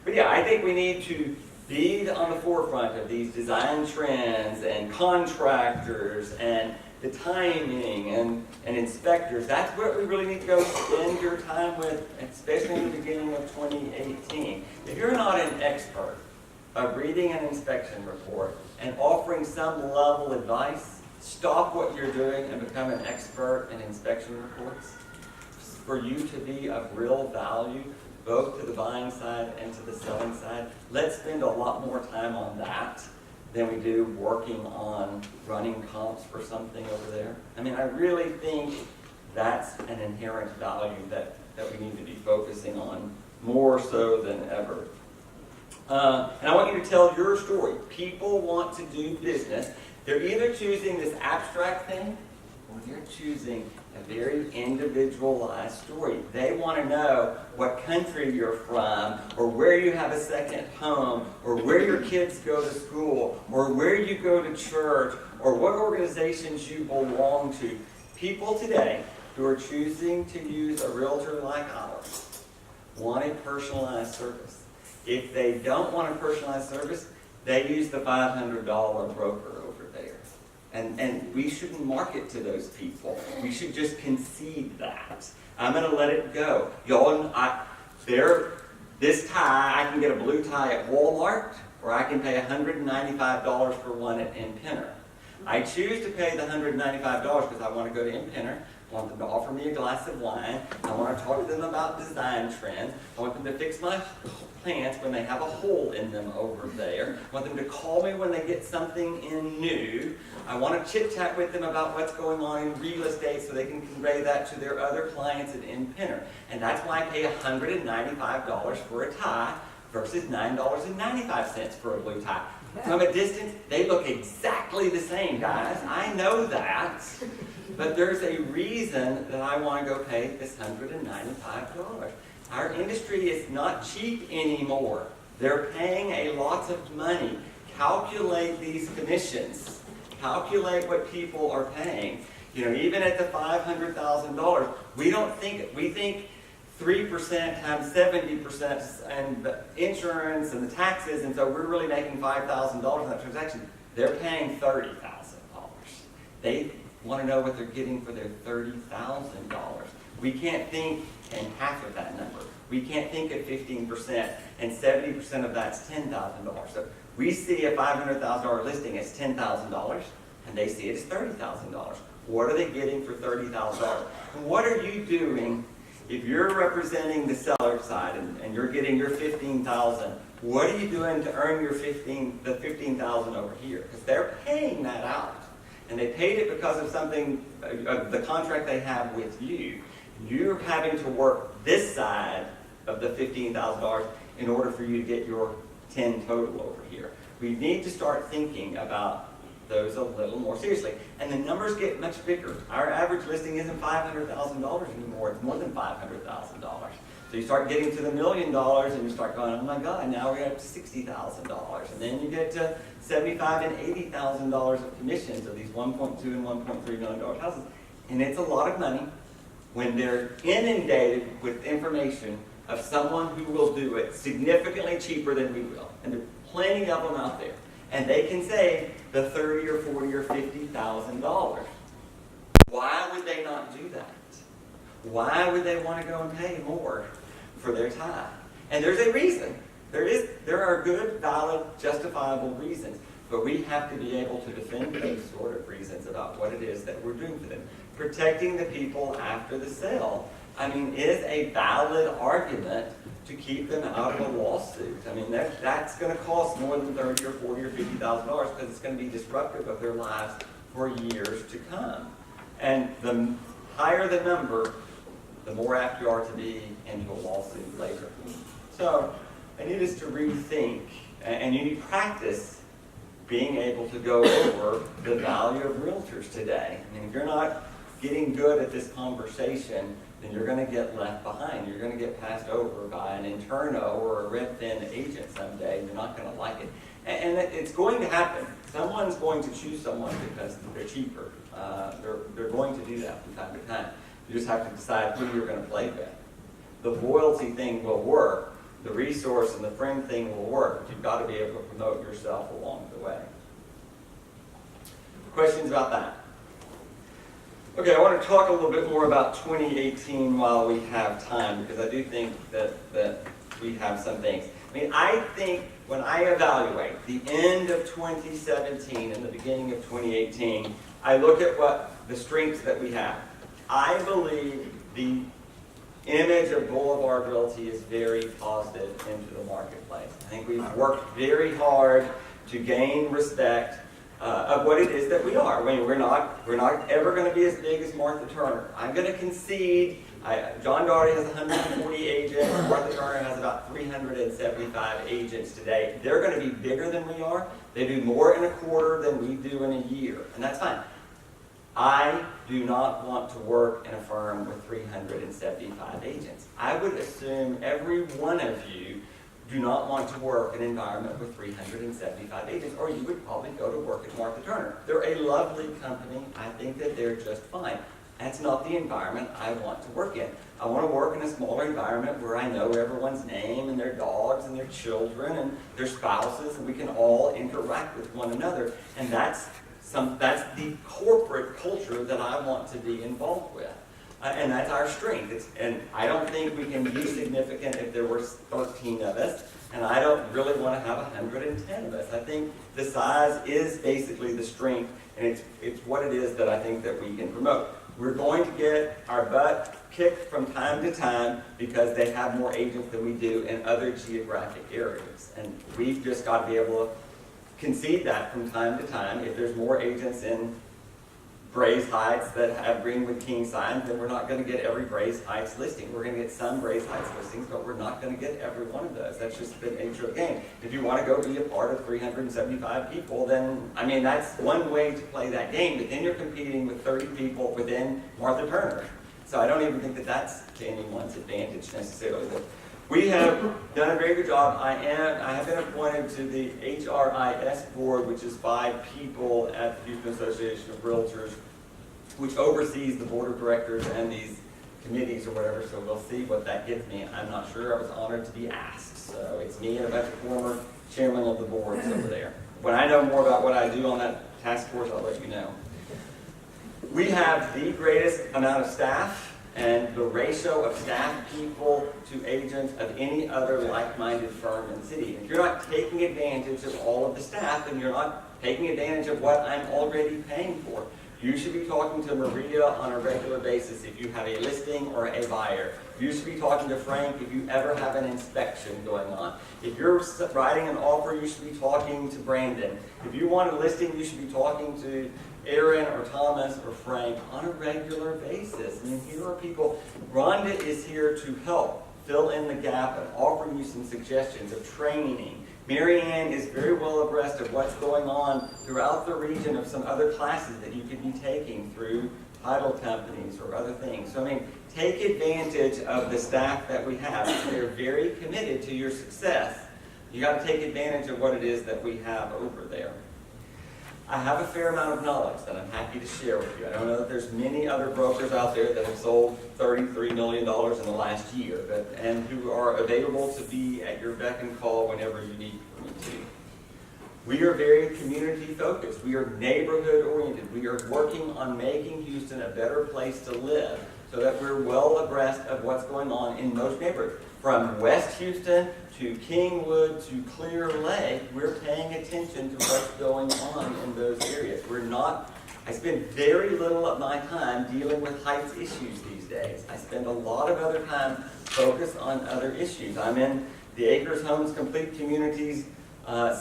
But yeah, I think we need to be on the forefront of these design trends and contractors and the timing and inspectors. That's what we really need to go spend your time with, especially in the beginning of 2018. If you're not an expert of reading an inspection report and offering some level of advice, stop what you're doing and become an expert in inspection reports. For you to be of real value, both to the buying side and to the selling side, let's spend a lot more time on that than we do working on running comps for something over there. I mean, I really think that's an inherent value that we need to be focusing on more so than ever. And I want you to tell your story. People want to do business. They're either choosing this abstract thing or they're choosing a very individualized story. They want to know what country you're from, or where you have a second home, or where your kids go to school, or where you go to church, or what organizations you belong to. People today who are choosing to use a realtor like ours want a personalized service. If they don't want a personalized service, they use the $500 broker over there. And we shouldn't market to those people. We should just concede that. I'm going to let it go. Y'all, this tie, I can get a blue tie at Walmart, or I can pay $195 for one at Penner. I choose to pay the $195 because I want to go to Penner. I want them to offer me a glass of wine. I want to talk to them about design trends. I want them to fix my plants when they have a hole in them over there. I want them to call me when they get something in new. I want to chit-chat with them about what's going on in real estate so they can convey that to their other clients at Penner. And that's why I pay $195 for a tie versus $9.95 for a blue tie. From a distance, they look exactly the same, guys. I know that. But there's a reason that I want to go pay this $195. Our industry is not cheap anymore. They're paying a lot of money. Calculate these commissions. Calculate what people are paying. You know, even at the $500,000, we think 3% times 70% and the insurance and the taxes, and so we're really making $5,000 in that transaction. They're paying $30,000. They want to know what they're getting for their $30,000. We can't think in half of that number. We can't think at 15%, and 70% of that's $10,000. So we see a $500,000 listing as $10,000, and they see it as $30,000. What are they getting for $30,000? And what are you doing if you're representing the seller side and you're getting your $15,000? What are you doing to earn your the $15,000 over here? Because they're paying that out. And they paid it because of something, of the contract they have with you. You're having to work this side of the $15,000 in order for you to get your 10 total over here. We need to start thinking about those a little more seriously. And the numbers get much bigger. Our average listing isn't $500,000 anymore. It's more than $500,000. So you start getting to the $1 million and you start going, oh my God, now we're up to $60,000. And then you get to $75,000 and $80,000 of commissions of these $1.2 and $1.3 million houses. And it's a lot of money when they're inundated with information of someone who will do it significantly cheaper than we will. And there are plenty of them out there. And they can save the $30,000 or $40,000 or $50,000. Why would they not do that? Why would they want to go and pay more for their tie? And there's a reason. There are good, valid, justifiable reasons. But we have to be able to defend those sort of reasons about what it is that we're doing for them. Protecting the people after the sale, I mean, is a valid argument to keep them out of a lawsuit. I mean, that's going to cost more than $30,000 or $40,000 or $50,000 because it's going to be disruptive of their lives for years to come. And the higher the number, the more apt you are to be into a lawsuit later. So I need us to rethink, and you need practice being able to go over the value of realtors today. I mean, if you're not getting good at this conversation, then you're going to get left behind. You're going to get passed over by an interno or a Redfin agent someday. You're not going to like it. And it's going to happen. Someone's going to choose someone because they're cheaper. They're going to do that from time to time. You just have to decide who you're going to play with. The loyalty thing will work. The resource and the friend thing will work. But you've got to be able to promote yourself along the way. Questions about that? Okay, I want to talk a little bit more about 2018 while we have time, because I do think that we have some things. I mean, I think when I evaluate the end of 2017 and the beginning of 2018, I look at what the strengths that we have. I believe the image of Boulevard Realty is very positive into the marketplace. I think we've worked very hard to gain respect of what it is that we are. I mean, we're not ever going to be as big as Martha Turner. I'm going to concede. John Daugherty has 140 agents. Martha Turner has about 375 agents today. They're going to be bigger than we are. They do more in a quarter than we do in a year, and that's fine. I do not want to work in a firm with 375 agents. I would assume every one of you do not want to work in an environment with 375 agents, or you would probably go to work at Martha Turner. They're a lovely company. I think that they're just fine. That's not the environment I want to work in. I want to work in a smaller environment where I know everyone's name and their dogs and their children and their spouses, and we can all interact with one another. And that's the corporate culture that I want to be involved with. And that's our strength. And I don't think we can be significant if there were 13 of us, and I don't really want to have 110 of us. I think the size is basically the strength, and it's what it is that I think that we can promote. We're going to get our butt kicked from time to time because they have more agents than we do in other geographic areas. And we've just got to be able to concede that from time to time. If there's more agents in Braes Heights that have Greenwood King signs, then we're not going to get every Braes Heights listing. We're going to get some Braes Heights listings, but we're not going to get every one of those. That's just the nature of the game. If you want to go be a part of 375 people, then, I mean, that's one way to play that game, but then you're competing with 30 people within Martha Turner. So I don't even think that that's to anyone's advantage necessarily. But we have done a very good job. I have been appointed to the HRIS board, which is 5 people at the Houston Association of Realtors, which oversees the board of directors and these committees or whatever, so we'll see what that gets me. I'm not sure. I was honored to be asked. So it's me and a bunch of former chairmen of the boards over there. When I know more about what I do on that task force, I'll let you know. We have the greatest amount of staff and the ratio of staff people to agents of any other like-minded firm in the city. If you're not taking advantage of all of the staff, then you're not taking advantage of what I'm already paying for. You should be talking to Maria on a regular basis if you have a listing or a buyer. You should be talking to Frank if you ever have an inspection going on. If you're writing an offer, you should be talking to Brandon. If you want a listing, you should be talking to Aaron or Thomas or Frank on a regular basis. I mean, here are people. Rhonda is here to help fill in the gap and offer you some suggestions of training. Mary Ann is very well abreast of what's going on throughout the region of some other classes that you could be taking through title companies or other things. So, I mean, take advantage of the staff that we have. They're very committed to your success. You got to take advantage of what it is that we have over there. I have a fair amount of knowledge that I'm happy to share with you. I don't know that there's many other brokers out there that have sold $33 million in the last year, and who are available to be at your beck and call whenever you need me to. We are very community focused. We are neighborhood oriented. We are working on making Houston a better place to live so that we're well abreast of what's going on in most neighborhoods. From West Houston to Kingwood to Clear Lake, we're paying attention to what's going on in those areas. I spend very little of my time dealing with Heights issues these days. I spend a lot of other time focused on other issues. I'm in the Acres Homes Complete Communities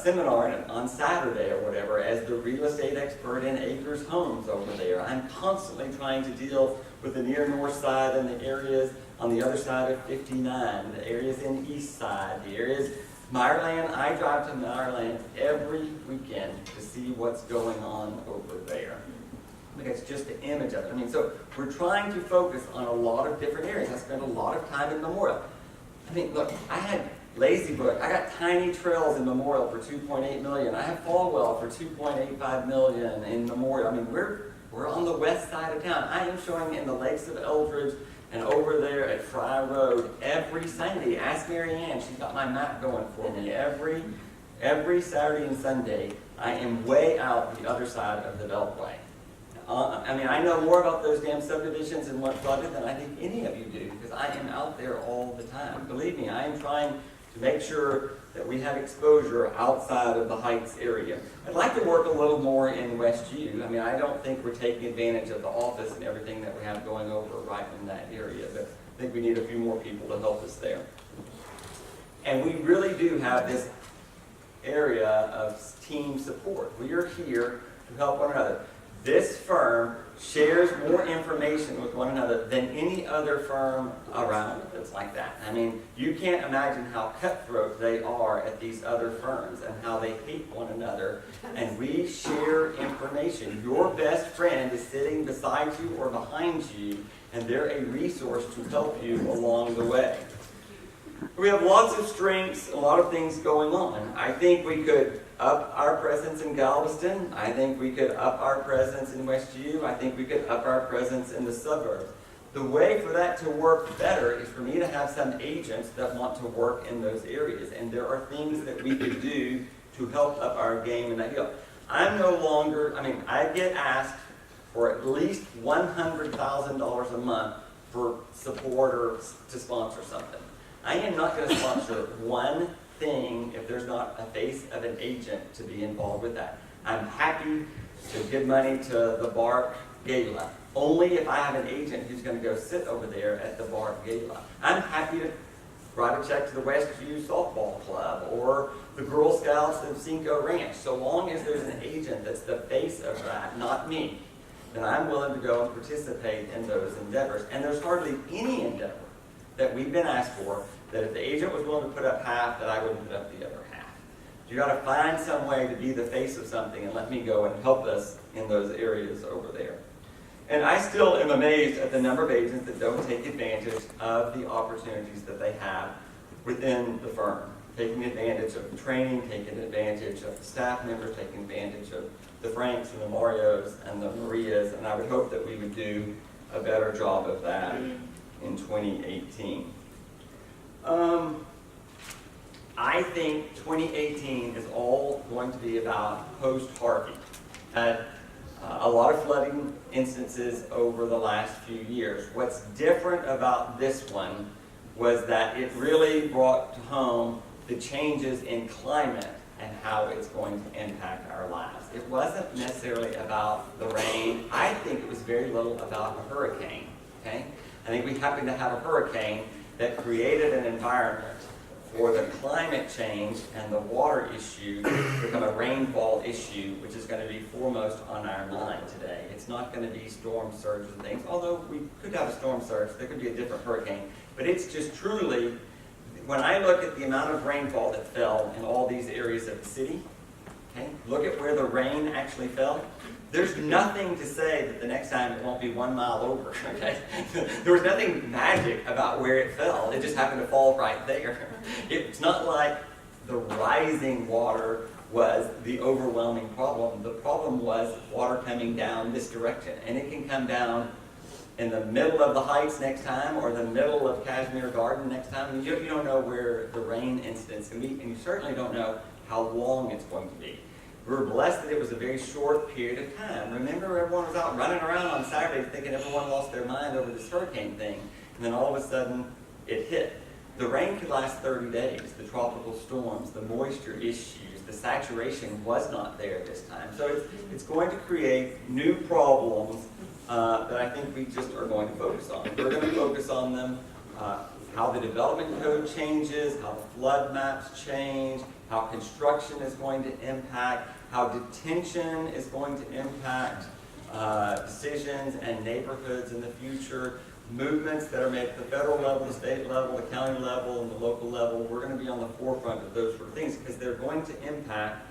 seminar on Saturday or whatever as the real estate expert in Acres Homes over there. I'm constantly trying to deal with the near north side and the areas on the other side of 59, the areas in the east side, the areas, Meyerland. I drive to Meyerland every weekend to see what's going on over there. I think it's just the image of it. I mean, so we're trying to focus on a lot of different areas. I spent a lot of time in Memorial. I mean, look, I had Lazy Brook, I got Tiny Trails in Memorial for $2.8 million. I have Falwell for $2.85 million in Memorial. I mean, we're on the west side of town. I am showing in the Lakes of Eldridge and over there at Fry Road every Sunday. Ask Mary Ann, she's got my map going for me. Every Saturday and Sunday, I am way out the other side of the Beltway. I mean, I know more about those damn subdivisions and what's flooded than I think any of you do, because I am out there all the time. Believe me, I am trying to make sure that we have exposure outside of the Heights area. I'd like to work a little more in West U. I mean, I don't think we're taking advantage of the office and everything that we have going over right in that area, but I think we need a few more people to help us there. And we really do have this area of team support. We are here to help one another. This firm shares more information with one another than any other firm around that's like that. I mean, you can't imagine how cutthroat they are at these other firms and how they hate one another. And we share information. Your best friend is sitting beside you or behind you, and they're a resource to help you along the way. We have lots of strengths, a lot of things going on. I think we could up our presence in Galveston. I think we could up our presence in West U. I think we could up our presence in the suburbs. The way for that to work better is for me to have some agents that want to work in those areas. And there are things that we could do to help up our game in that field. I'm no longer, I mean, I get asked for at least $100,000 a month for support or to sponsor something. I am not going to sponsor one thing if there's not a face of an agent to be involved with that. I'm happy to give money to the Bark Gala, only if I have an agent who's going to go sit over there at the Bark Gala. I'm happy to write a check to the Westview Softball Club or the Girl Scouts of Cinco Ranch. So long as there's an agent that's the face of that, not me, then I'm willing to go and participate in those endeavors. And there's hardly any endeavor that we've been asked for that if the agent was willing to put up half, that I wouldn't put up the other half. You got to find some way to be the face of something and let me go and help us in those areas over there. And I still am amazed at the number of agents that don't take advantage of the opportunities that they have within the firm. Taking advantage of the training, taking advantage of the staff members, taking advantage of the Franks and the Marios and the Marias, and I would hope that we would do a better job of that in 2018. I think 2018 is all going to be about post-Harvey. Had a lot of flooding instances over the last few years. What's different about this one was that it really brought home the changes in climate and how it's going to impact our lives. It wasn't necessarily about the rain. I think it was very little about a hurricane. Okay? I think we happened to have a hurricane that created an environment for the climate change and the water issue to become a rainfall issue, which is going to be foremost on our mind today. It's not going to be storm surges and things, although we could have a storm surge, there could be a different hurricane. But it's just truly, when I look at the amount of rainfall that fell in all these areas of the city, okay, look at where the rain actually fell. There's nothing to say that the next time it won't be 1 mile over, okay? There was nothing magic about where it fell. It just happened to fall right there. It's not like the rising water was the overwhelming problem. The problem was water coming down this direction. And it can come down in the middle of the Heights next time or the middle of Kashmir Garden next time. You don't know where the rain incidence can be, and you certainly don't know how long it's going to be. We're blessed that it was a very short period of time. Remember, everyone was out running around on Saturday thinking everyone lost their mind over this hurricane thing. And then all of a sudden, it hit. The rain could last 30 days. The tropical storms, the moisture issues, the saturation was not there this time. So it's going to create new problems that I think we just are going to focus on. We're going to focus on them, how the development code changes, how the flood maps change, how construction is going to impact, how detention is going to impact decisions and neighborhoods in the future, movements that are made at the federal level, the state level, the county level, and the local level. We're going to be on the forefront of those sort of things because they're going to impact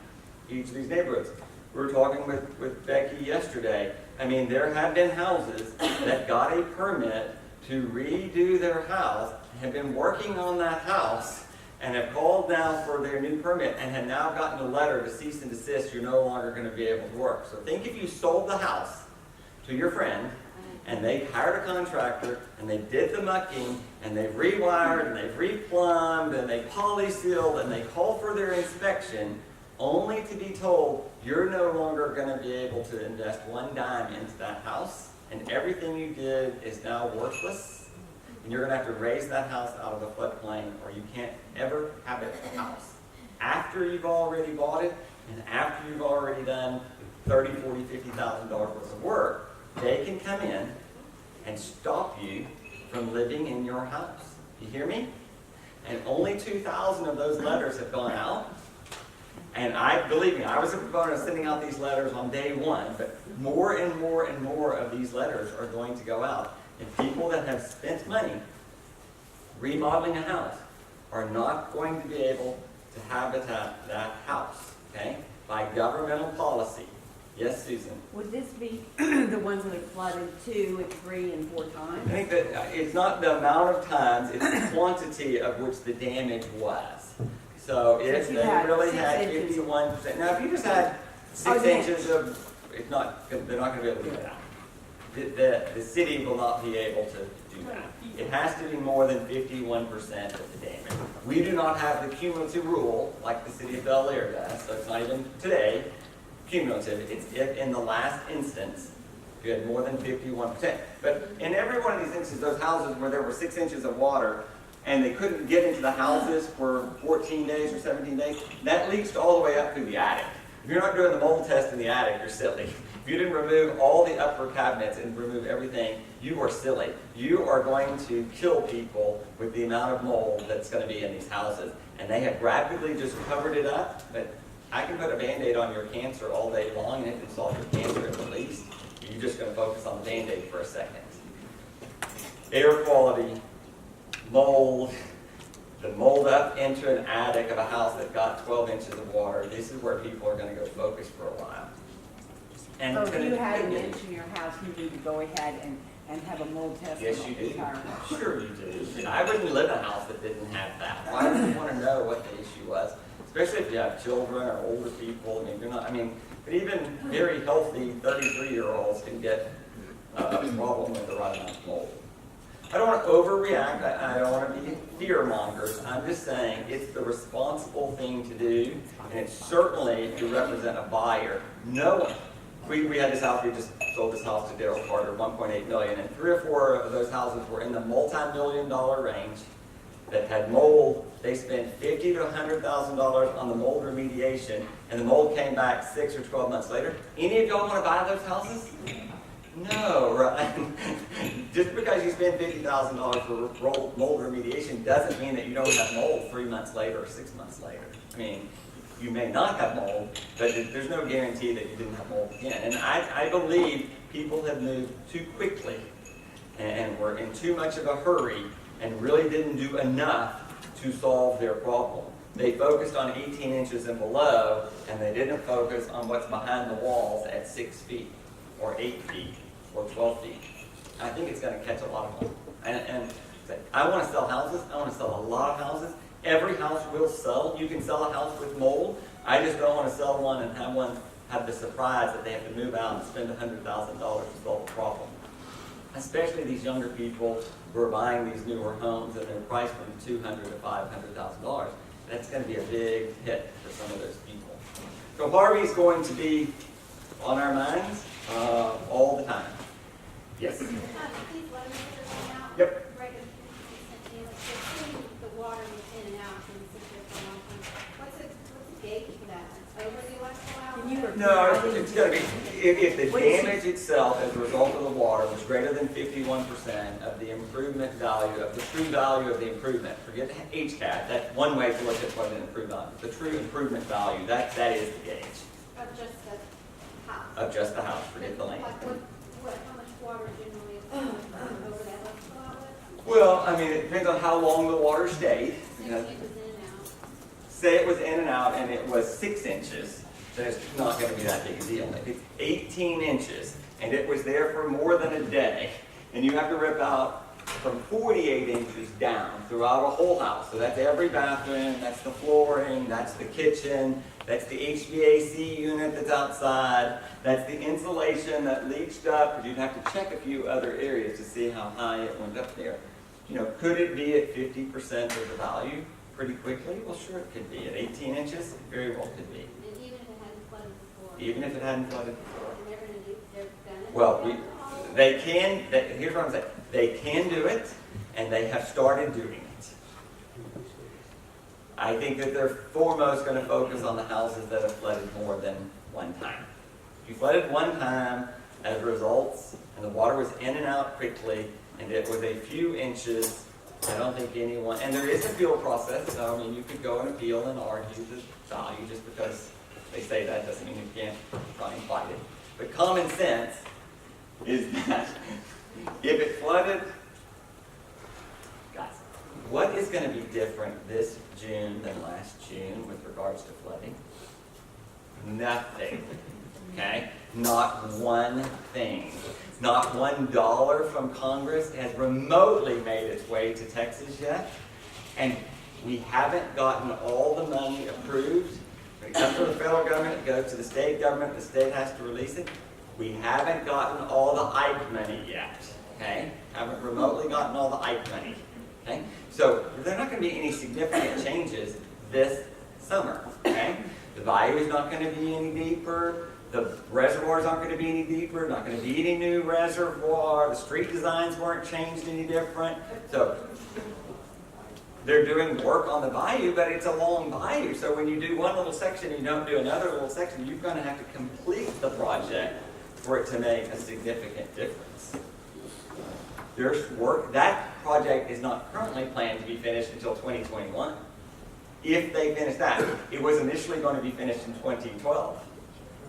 each of these neighborhoods. We were talking with Becky yesterday. I mean, there have been houses that got a permit to redo their house, have been working on that house, and have called now for their new permit and have now gotten a letter to cease and desist, you're no longer going to be able to work. So think if you sold the house to your friend, and they hired a contractor, and they did the mucking, and they've rewired, and they've replumbed, and they polysealed, and they called for their inspection, only to be told you're no longer going to be able to invest one dime into that house, and everything you did is now worthless, and you're going to have to raise that house out of the floodplain, or you can't ever have it a house. After you've already bought it, and after you've already done $30,000, $40,000, $50,000 worth of work, they can come in and stop you from living in your house. You hear me? And only 2,000 of those letters have gone out. And believe me, I was a proponent of sending out these letters on day one, but more and more and more of these letters are going to go out. And people that have spent money remodeling a house are not going to be able to habitat that house, okay, by governmental policy. Yes, Susan? Would this be the ones that have flooded 2 and 3 and 4 times? I think that it's not the amount of times, it's the quantity of which the damage was. So if they really had 51%, now if you just had 6 inches of, it's not, they're not going to be able to do that. The city will not be able to do that. It has to be more than 51% of the damage. We do not have the cumulative rule like the city of Bel Air does, so it's not even today. Cumulative, it's if in the last instance you had more than 51%. But in every one of these instances, those houses where there were 6 inches of water and they couldn't get into the houses for 14 days or 17 days, that leached all the way up through the attic. If you're not doing the mold test in the attic, you're silly. If you didn't remove all the upper cabinets and remove everything, you are silly. You are going to kill people with the amount of mold that's going to be in these houses. And they have rapidly just covered it up, but I can put a Band-Aid on your cancer all day long, and it can solve your cancer at the least. You're just going to focus on the Band-Aid for a second. Air quality, mold, the mold up into an attic of a house that got 12 inches of water. This is where people are going to go focus for a while. And So if you had an inch in your house, you need to go ahead and have a mold test. Yes, you on the do. entire house. Sure you do. I wouldn't live in a house that didn't have that. Why would you want to know what the issue was? Especially if you have children or older people. But even very healthy 33-year-olds can get a problem with the right amount of mold. I don't want to overreact. I don't want to be fear mongers. I'm just saying it's the responsible thing to do, and it's certainly if you represent a buyer. No one. We had this house, we just sold this house to Daryl Carter, $1.8 million, and 3 or 4 of those houses were in the multi-million-dollar range that had mold. They spent $50,000 to $100,000 on the mold remediation, and the mold came back 6 or 12 months later. Any of y'all want to buy those houses? No, right? Just because you spend $50,000 for mold remediation doesn't mean that you don't have mold 3 months later or 6 months later. I mean, you may not have mold, but there's no guarantee that you didn't have mold again. And I believe people have moved too quickly and were in too much of a hurry and really didn't do enough to solve their problem. They focused on 18 inches and below, and they didn't focus on what's behind the walls at 6 feet, or 8 feet, or 12 feet. I think it's going to catch a lot of them. And I want to sell houses. I want to sell a lot of houses. Every house will sell. You can sell a house with mold. I just don't want to sell one and have the surprise that they have to move out and spend $100,000 to solve the problem. Especially these younger people who are buying these newer homes and they're priced from $200,000 to $500,000. That's going to be a big hit for some of those people. So Harvey's going to be on our minds all the time. Yes? Please let me figure out. Yep. Right, the water was in and out and sit there for a long time. What's the gauge for that? It's over the electrical hour? Can you repeat No, that? it's going to be, if the damage itself as a result of the water was greater than 51% of the improvement value, of the true value of the improvement, forget the HCAD, that's one way to look at what an improvement value. The true improvement value, that is the gauge. Of just the house? Of just the house, forget the land. Like how much water generally is over that electrical outlet? Well, I mean, it depends on how long the water stayed. You know, 6 inches in and out. say it was in and out and it was 6 inches, then it's not going to be that big a deal. If it's 18 inches and it was there for more than a day, and you have to rip out from 48 inches down throughout a whole house. So that's every bathroom, that's the flooring, that's the kitchen, that's the HVAC unit that's outside, that's the insulation that leached up, because you'd have to check a few other areas to see how high it went up there. You know, could it be at 50% of the value pretty quickly? Well, sure it could be. At 18 inches, it very well could be. And even if it hadn't flooded before? Even if it hadn't flooded before. And they're gonna do, they're gonna. Well, they can, here's what I'm saying. They can do it, and they have started doing it. I think that they're foremost going to focus on the houses that have flooded more than one time. If you flooded one time as results, and the water was in and out quickly, and it was a few inches, I don't think anyone, and there is an appeal process, so I mean, you could go and appeal and argue the value. Just because they say that doesn't mean you can't try and fight it. But common sense is that if it flooded, guys, what is going to be different this June than last June with regards to flooding? Nothing. Okay? Not one thing. Not $1 from Congress has remotely made its way to Texas yet. And we haven't gotten all the money approved. When it comes from the federal government, it goes to the state government, the state has to release it. We haven't gotten all the Ike money yet. Okay? Haven't remotely gotten all the Ike money. Okay? So there are not going to be any significant changes this summer. Okay? The bayou is not going to be any deeper. The reservoirs aren't going to be any deeper. Not going to be any new reservoir. The street designs weren't changed any different. So they're doing work on the bayou, but it's a long bayou. So when you do one little section and you don't do another little section, you're going to have to complete the project for it to make a significant difference. There's work. That project is not currently planned to be finished until 2021. If they finish that, it was initially going to be finished in 2012.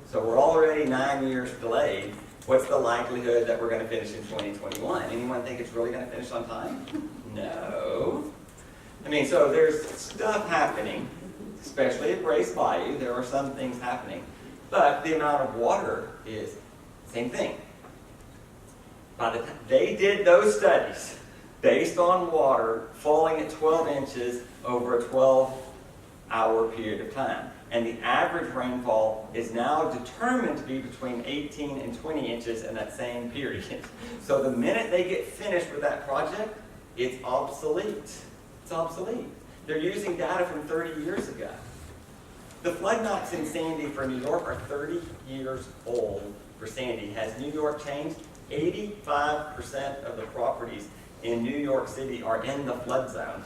So we're already 9 years delayed. What's the likelihood that we're going to finish in 2021? Anyone think it's really going to finish on time? No. I mean, so there's stuff happening, especially at Grace Bayou. There are some things happening. But the amount of water is same thing. By the time they did those studies based on water falling at 12 inches over a 12-hour period of time. And the average rainfall is now determined to be between 18 and 20 inches in that same period. So the minute they get finished with that project, it's obsolete. It's obsolete. They're using data from 30 years ago. The flood maps in Sandy for New York are 30 years old for Sandy. Has New York changed? 85% of the properties in New York City are in the flood zone.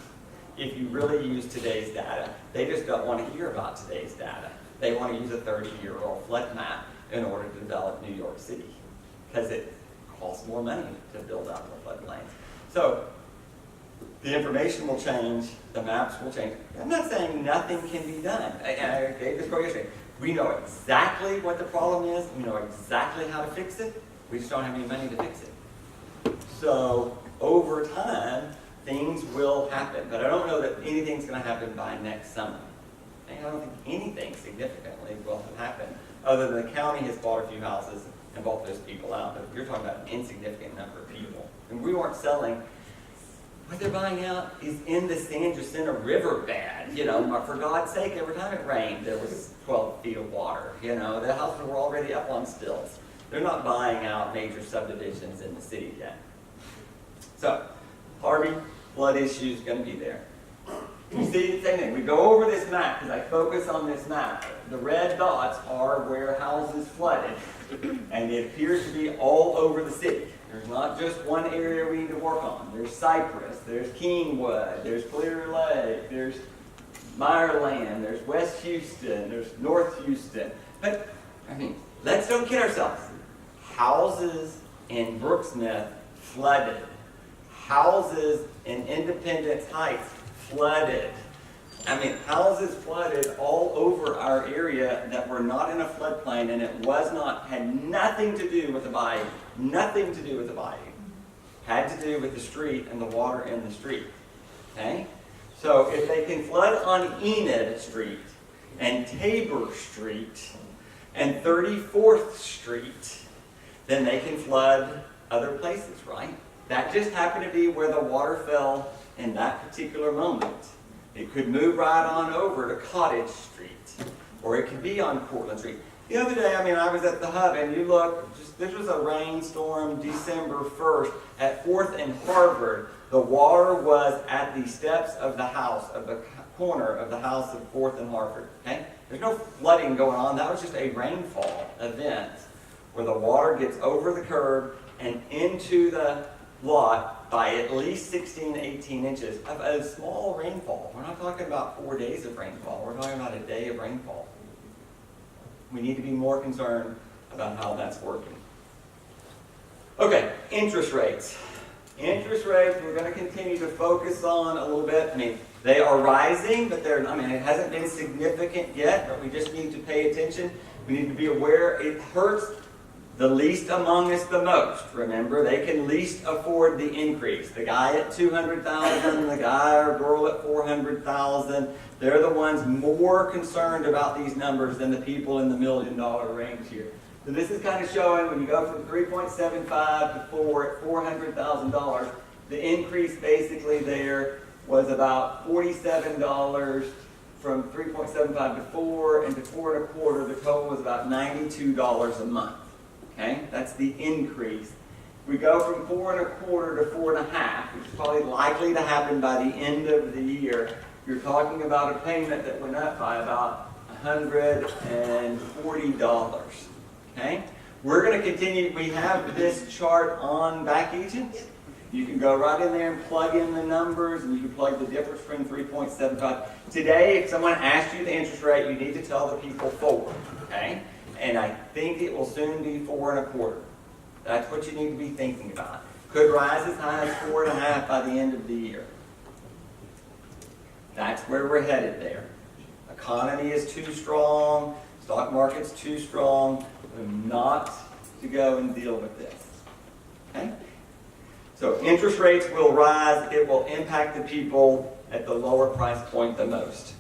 If you really use today's data, they just don't want to hear about today's data. They want to use a 30-year-old flood map in order to develop New York City because it costs more money to build out the floodplains. So the information will change, the maps will change. I'm not saying nothing can be done. I gave this quote yesterday. We know exactly what the problem is. We know exactly how to fix it. We just don't have any money to fix it. So over time, things will happen, but I don't know that anything's going to happen by next summer. I don't think anything significantly will have happened, other than the county has bought a few houses and bought those people out. But you're talking about an insignificant number of people. And we weren't selling. What they're buying out is in the San Jacinto riverbed. You know, for God's sake, every time it rained, there was 12 feet of water. You know, the houses were already up on stilts. They're not buying out major subdivisions in the city yet. So, Harvey, flood issue is going to be there. You see the same thing. We go over this map because I focus on this map. The red dots are where houses flooded, and it appears to be all over the city. There's not just one area we need to work on. There's Cypress, there's Kingwood, there's Clear Lake, there's Meyerland, there's West Houston, there's North Houston. But, I mean, let's don't kid ourselves. Houses in Brooksmith flooded. Houses in Independence Heights flooded. I mean, houses flooded all over our area that were not in a floodplain, and it had nothing to do with the bayou. Nothing to do with the bayou. Had to do with the street and the water in the street. Okay? So if they can flood on Enid Street and Tabor Street and 34th Street, then they can flood other places, right? That just happened to be where the water fell in that particular moment. It could move right on over to Cottage Street, or it could be on Portland Street. The other day, I was at the hub, and you look, this was a rainstorm, December 1st, at 4th and Harvard. The water was at the steps of the house, of the corner of the house of 4th and Harvard. Okay? There's no flooding going on. That was just a rainfall event where the water gets over the curb and into the lot by at least 16, 18 inches of a small rainfall. We're not talking about 4 days of rainfall. We're talking about a day of rainfall. We need to be more concerned about how that's working. Okay, interest rates. Interest rates, we're going to continue to focus on a little bit. They are rising, but it hasn't been significant yet, but we just need to pay attention. We need to be aware it hurts the least among us the most. Remember, they can least afford the increase. The guy at $200,000, the guy or girl at $400,000, they're the ones more concerned about these numbers than the people in the $1 million range here. So this is kind of showing when you go from 3.75 to 4 at $400,000, the increase basically there was about $47 from 3.75 to 4, and to 4 1/4, the total was about $92 a month. Okay, that's the increase. We go from 4 1/4 to 4 1/2, which is probably likely to happen by the end of the year. You're talking about a payment that went up by about $140. Okay, we're going to continue. We have this chart on Back Agent. You can go right in there and plug in the numbers, and you can plug the difference between 3.75. Today, if someone asks you the interest rate, you need to tell the people 4. Okay. And I think it will soon be 4 1/4. That's what you need to be thinking about. Could rise as high as 4 1/2 by the end of the year. That's where we're headed there. Economy is too strong. Stock market's too strong. Not to go and deal with this. Okay? So interest rates will rise. It will impact the people at the lower price point the most.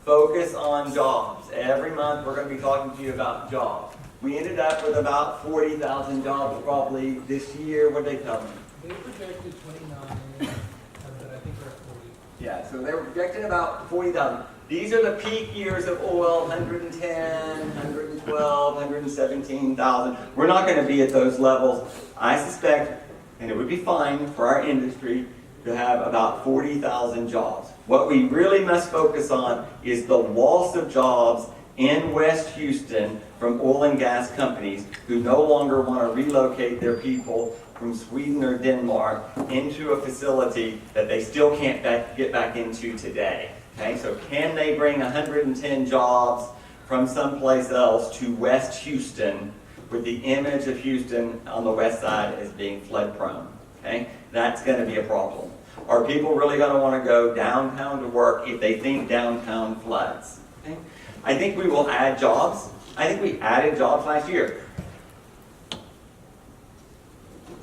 Focus on jobs. Every month we're going to be talking to you about jobs. We ended up with about 40,000 jobs probably this year. What did they tell me? They projected 29, but I think they're at 40. Yeah, so they were projecting about 40,000. These are the peak years of oil, 110, 112, 117,000. We're not going to be at those levels. I suspect, and it would be fine for our industry, to have about 40,000 jobs. What we really must focus on is the loss of jobs in West Houston from oil and gas companies who no longer want to relocate their people from Sweden or Denmark into a facility that they still can't get back into today. Okay, so can they bring 110 jobs from someplace else to West Houston with the image of Houston on the west side as being flood prone? Okay, that's going to be a problem. Are people really going to want to go downtown to work if they think downtown floods? Okay? I think we will add jobs. I think we added jobs last year.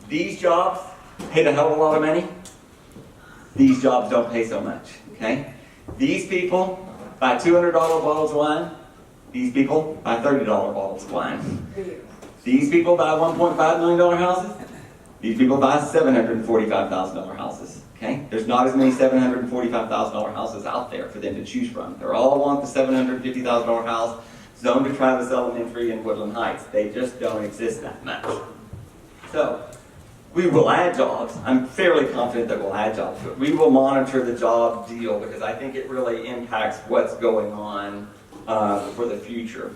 These jobs paid a hell of a lot of money. These jobs don't pay so much. Okay? These people buy $200 bottles of wine. These people buy $30 bottles of wine. These people buy $1.5 million houses. These people buy $745,000 houses. Okay? There's not as many $745,000 houses out there for them to choose from. They all want the $750,000 house zoned to Travis Elementary in Woodland Heights. They just don't exist that much. So, we will add jobs. I'm fairly confident that we'll add jobs. But we will monitor the job deal because I think it really impacts what's going on for the future.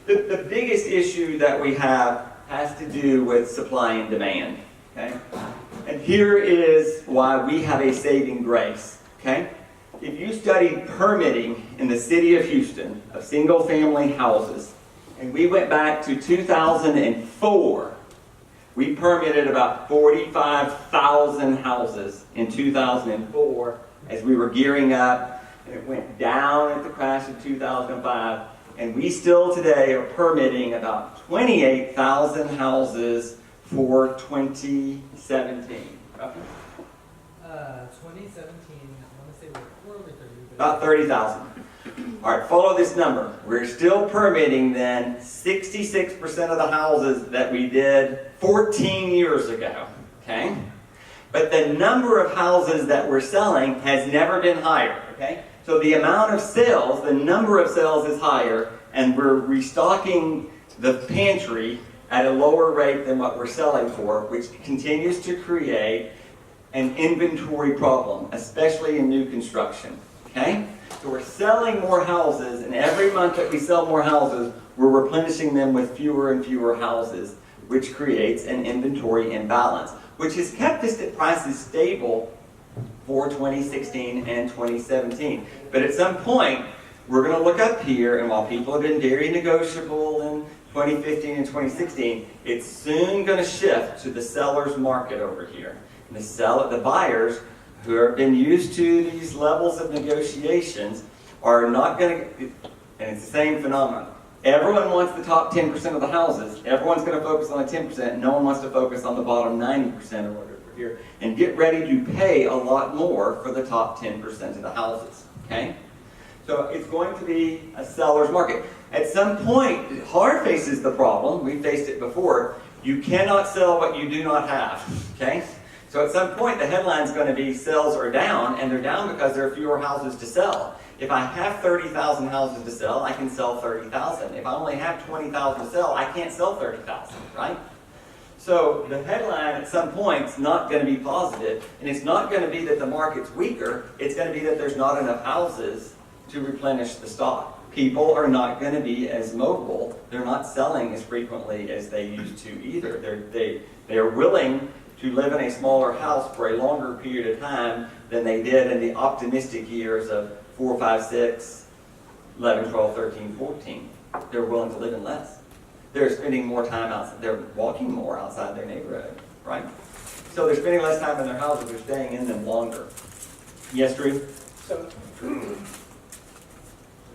The biggest issue that we have has to do with supply and demand. Okay? And here is why we have a saving grace. Okay? If you studied permitting in the city of Houston of single-family houses, and we went back to 2004, we permitted about 45,000 houses in 2004 as we were gearing up, and it went down at the crash of 2005, and we still today are permitting about 28,000 houses for 2017. 2017, I want to say we're 4 or 30. About 30,000. All right, follow this number. We're still permitting then 66% of the houses that we did 14 years ago. Okay? But the number of houses that we're selling has never been higher, okay? So the amount of sales, the number of sales is higher, and we're restocking the pantry at a lower rate than what we're selling for, which continues to create an inventory problem, especially in new construction, okay? So we're selling more houses, and every month that we sell more houses, we're replenishing them with fewer and fewer houses, which creates an inventory imbalance, which has kept us at prices stable for 2016 and 2017. But at some point, we're going to look up here, and while people have been very negotiable in 2015 and 2016, it's soon going to shift to the seller's market over here. And the buyers who have been used to these levels of negotiations are not going to, and it's the same phenomenon. Everyone wants the top 10% of the houses. Everyone's going to focus on the 10%. No one wants to focus on the bottom 90% or whatever here. And get ready to pay a lot more for the top 10% of the houses. Okay? So it's going to be a seller's market. At some point, hard faces the problem. We faced it before. You cannot sell what you do not have. Okay? So at some point, the headline's going to be sales are down, and they're down because there are fewer houses to sell. If I have 30,000 houses to sell, I can sell 30,000. If I only have 20,000 to sell, I can't sell 30,000, right? So the headline at some point is not going to be positive, and it's not going to be that the market's weaker. It's going to be that there's not enough houses to replenish the stock. People are not going to be as mobile. They're not selling as frequently as they used to either. They're willing to live in a smaller house for a longer period of time than they did in the optimistic years of 4, 5, 6, 11, 12, 13, 14. They're willing to live in less. They're spending more time outside. They're walking more outside their neighborhood, right? So they're spending less time in their houses. They're staying in them longer. Yes, Drew? So,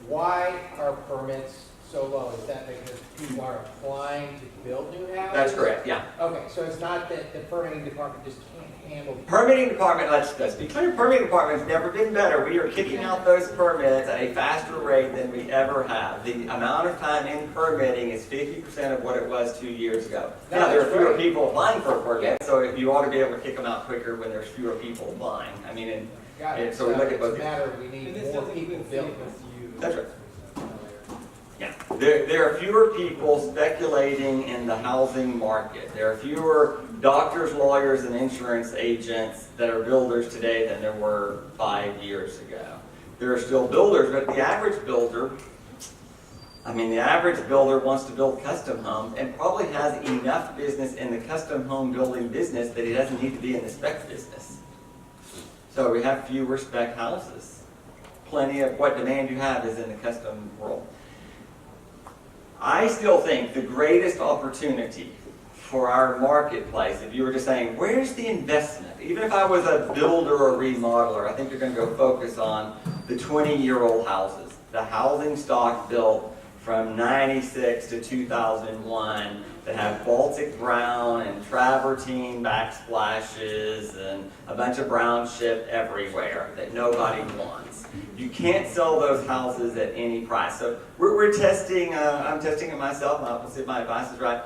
why are permits so low? Is that because people are applying to build new houses? That's correct, yeah. Okay, so it's not that the permitting department just can't handle. Permitting department, let's be clear, permitting department's never been better. We are kicking out those permits at a faster rate than we ever have. The amount of time in permitting is 50% of what it was 2 years ago. Now, there are fewer people applying for a permit, so you ought to be able to kick them out quicker when there's fewer people applying. I mean, so we look at both. It's a matter of we need more people building. That's right. Yeah, there are fewer people speculating in the housing market. There are fewer doctors, lawyers, and insurance agents that are builders today than there were 5 years ago. There are still builders, but the average builder wants to build custom homes and probably has enough business in the custom home building business that he doesn't need to be in the spec business. So we have fewer spec houses. Plenty of what demand you have is in the custom world. I still think the greatest opportunity for our marketplace, if you were just saying, where's the investment? Even if I was a builder or remodeler, I think you're going to go focus on the 20-year-old houses. The housing stock built from 96 to 2001 that have Baltic brown and travertine backsplashes and a bunch of brown chip everywhere that nobody wants. You can't sell those houses at any price. So we're testing, I'm testing it myself, I'll see if my advice is right.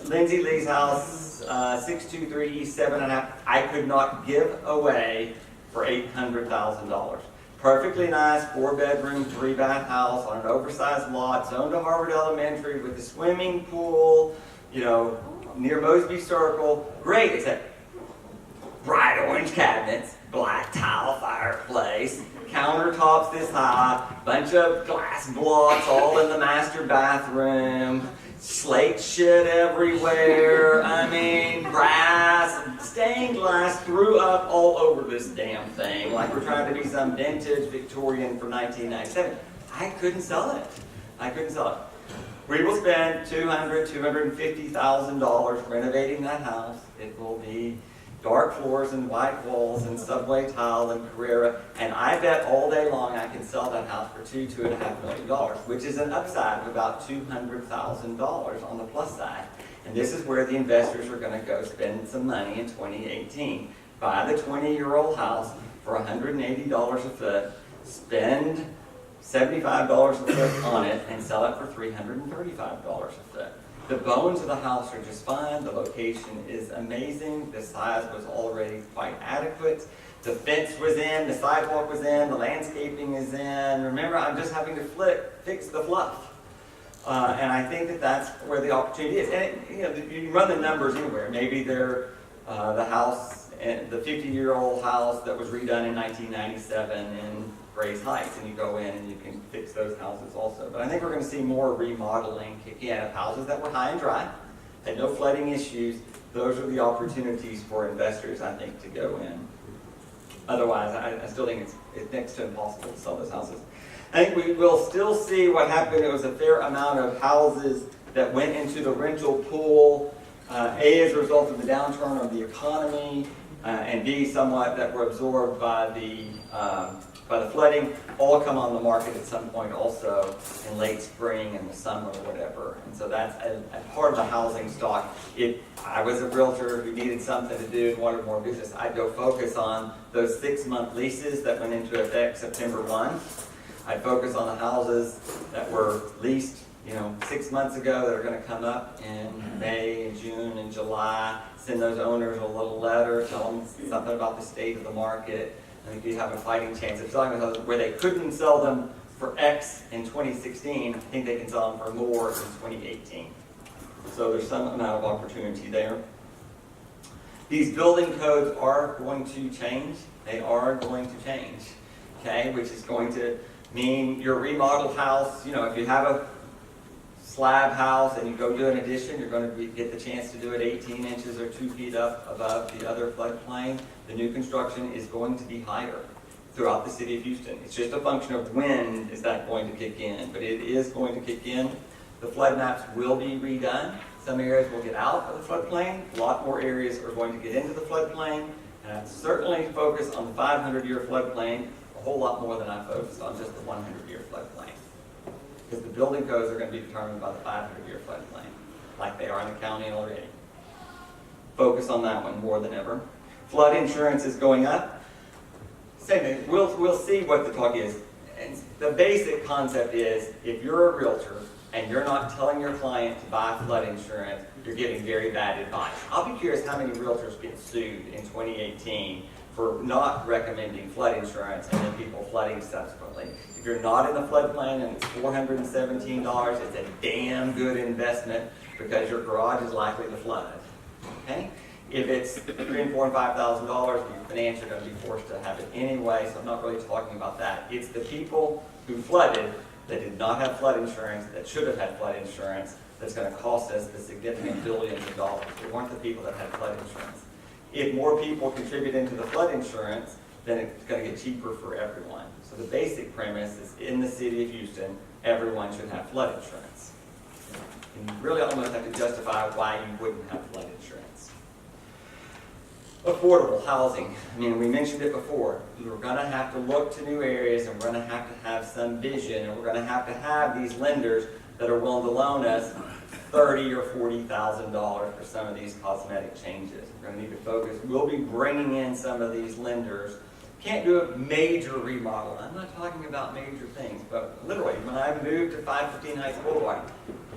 Lindsay Lee's house, 623 East, 7.5, I could not give away for $800,000. Perfectly nice, 4-bedroom, 3-bath house on an oversized lot, zoned to Harvard Elementary with a swimming pool, near Mosby Circle. Great, except bright orange cabinets, black tile fireplace, countertops this high, bunch of glass blocks all in the master bathroom, slate shit everywhere, brass, stained glass threw up all over this damn thing, like we're trying to be some vintage Victorian from 1997. I couldn't sell it. We will spend $250,000 renovating that house. It will be dark floors and white walls and subway tile and Carrera, and I bet all day long I can sell that house for $2.5 million, which is an upside of about $200,000 on the plus side. And this is where the investors are going to go spend some money in 2018. Buy the 20-year-old house for $180 a foot, spend $75 a foot on it, and sell it for $335 a foot. The bones of the house are just fine. The location is amazing. The size was already quite adequate. The fence was in, the sidewalk was in, the landscaping is in. Remember, I'm just having to fix the fluff. And I think that that's where the opportunity is. And you know, you can run the numbers anywhere. Maybe they're the house, the 50-year-old house that was redone in 1997 in Grays Heights, and you go in and you can fix those houses also. But I think we're going to see more remodeling kick in of houses that were high and dry, had no flooding issues. Those are the opportunities for investors, I think, to go in. Otherwise, I still think it's next to impossible to sell those houses. I think we will still see what happened. There was a fair amount of houses that went into the rental pool, A, as a result of the downturn of the economy, and B, somewhat that were absorbed by the flooding, all come on the market at some point also in late spring and the summer or whatever. And so that's a part of the housing stock. If I was a realtor who needed something to do and wanted more business, I'd go focus on those 6-month leases that went into effect September 1. I'd focus on the houses that were leased, 6 months ago that are going to come up in May and June and July. Send those owners a little letter, tell them something about the state of the market. I think you have a fighting chance of selling those where they couldn't sell them for X in 2016. I think they can sell them for more in 2018. So there's some amount of opportunity there. These building codes are going to change. They are going to change, okay? Which is going to mean your remodeled house, if you have a slab house and you go do an addition, you're going to get the chance to do it 18 inches or 2 feet up above the other floodplain. The new construction is going to be higher throughout the city of Houston. It's just a function of when is that going to kick in, but it is going to kick in. The flood maps will be redone. Some areas will get out of the floodplain. A lot more areas are going to get into the floodplain. And I'd certainly focus on the 500-year floodplain a whole lot more than I focused on just the 100-year floodplain. Because the building codes are going to be determined by the 500-year floodplain, like they are in the county already. Focus on that one more than ever. Flood insurance is going up. Same thing. We'll see what the talk is. And the basic concept is, if you're a realtor and you're not telling your client to buy flood insurance, you're giving very bad advice. I'll be curious how many realtors get sued in 2018 for not recommending flood insurance and then people flooding subsequently. If you're not in the floodplain and it's $417, it's a damn good investment because your garage is likely to flood. Okay? If it's $3,000 and $4,000 and $5,000, your finance are going to be forced to have it anyway, so I'm not really talking about that. It's the people who flooded that did not have flood insurance, that should have had flood insurance, that's going to cost us the significant billions of dollars. They weren't the people that had flood insurance. If more people contribute into the flood insurance, then it's going to get cheaper for everyone. So the basic premise is, in the city of Houston, everyone should have flood insurance. And you really almost have to justify why you wouldn't have flood insurance. Affordable housing. I mean, we mentioned it before. We're going to have to look to new areas, and we're going to have some vision, and we're going to have these lenders that are willing to loan us $30,000 or $40,000 for some of these cosmetic changes. We're going to need to focus. We'll be bringing in some of these lenders. Can't do a major remodel. I'm not talking about major things, but literally, when I moved to 515 Heights Boulevard,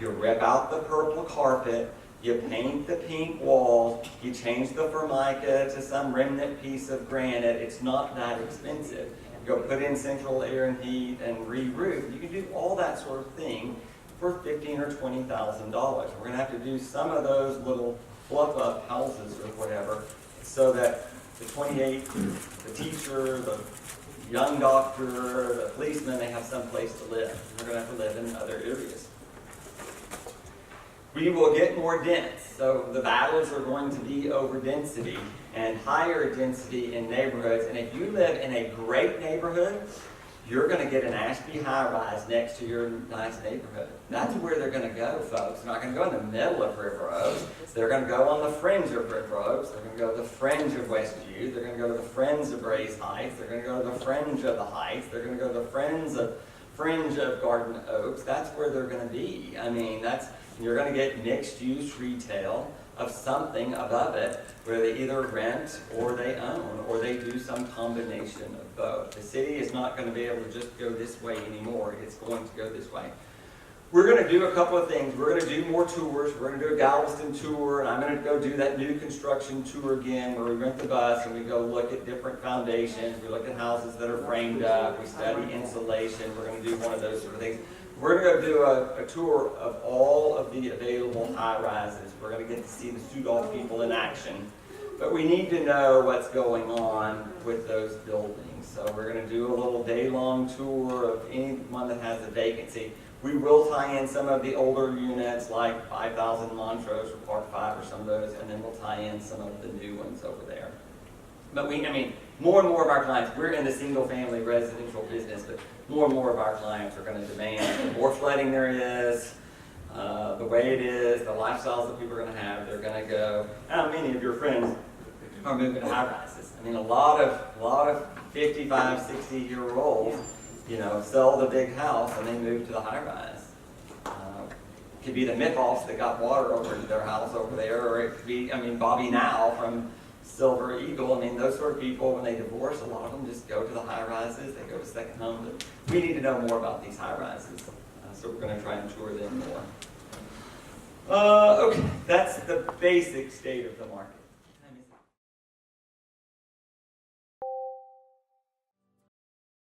you rip out the purple carpet, you paint the pink walls, you change the formica to some remnant piece of granite. It's not that expensive. You go put in central air and heat and re-roof. You can do all that sort of thing for $15,000 or $20,000. We're going to have to do some of those little fluff-up houses or whatever so that the 28, the teacher, the young doctor, the policeman, they have some place to live. We're going to have to live in other areas. We will get more dense, so the battles are going to be over density and higher density in neighborhoods. And if you live in a great neighborhood, you're going to get an Ashby high-rise next to your nice neighborhood. That's where they're going to go, folks. They're not going to go in the middle of River Oaks. They're going to go on the fringe of River Oaks. They're going to go to the fringe of Westview. They're going to go to the fringe of Grays Heights. They're going to go to the fringe of the Heights. They're going to go to the fringe of Garden Oaks. That's where they're going to be. I mean, you're going to get mixed-use retail of something above it where they either rent or they own or they do some combination of both. The city is not going to be able to just go this way anymore. It's going to go this way. we're going to do a couple of things. We're going to do more tours. We're going to do a Galveston tour, and I'm going to go do that new construction tour again where we rent the bus and we go look at different foundations. We look at houses that are framed up. We study insulation. We're going to do one of those sort of things. We're going to go do a tour of all of the available high-rises. We're going to get to see the Sudol people in action. But we need to know what's going on with those buildings. So we're going to do a little day-long tour of anyone that has a vacancy. We will tie in some of the older units like 5,000 Montrose or Park 5 or some of those, and then we'll tie in some of the new ones over there. But more and more of our clients, we're in the single-family residential business, but more and more of our clients are going to demand the more flooding there is, the way it is, the lifestyles that people are going to have, they're going to go. How many of your friends are moving to high-rises? I mean, a lot of 55, 60-year-olds, sell the big house and they move to the high-rise. It could be the Mithoffs that got water over to their house over there, or it could be, Bobby Now from Silver Eagle. Those sort of people, when they divorce, a lot of them just go to the high-rises. They go to second homes. But we need to know more about these high-rises, so we're going to try and tour them more. Okay, that's the basic state of the market.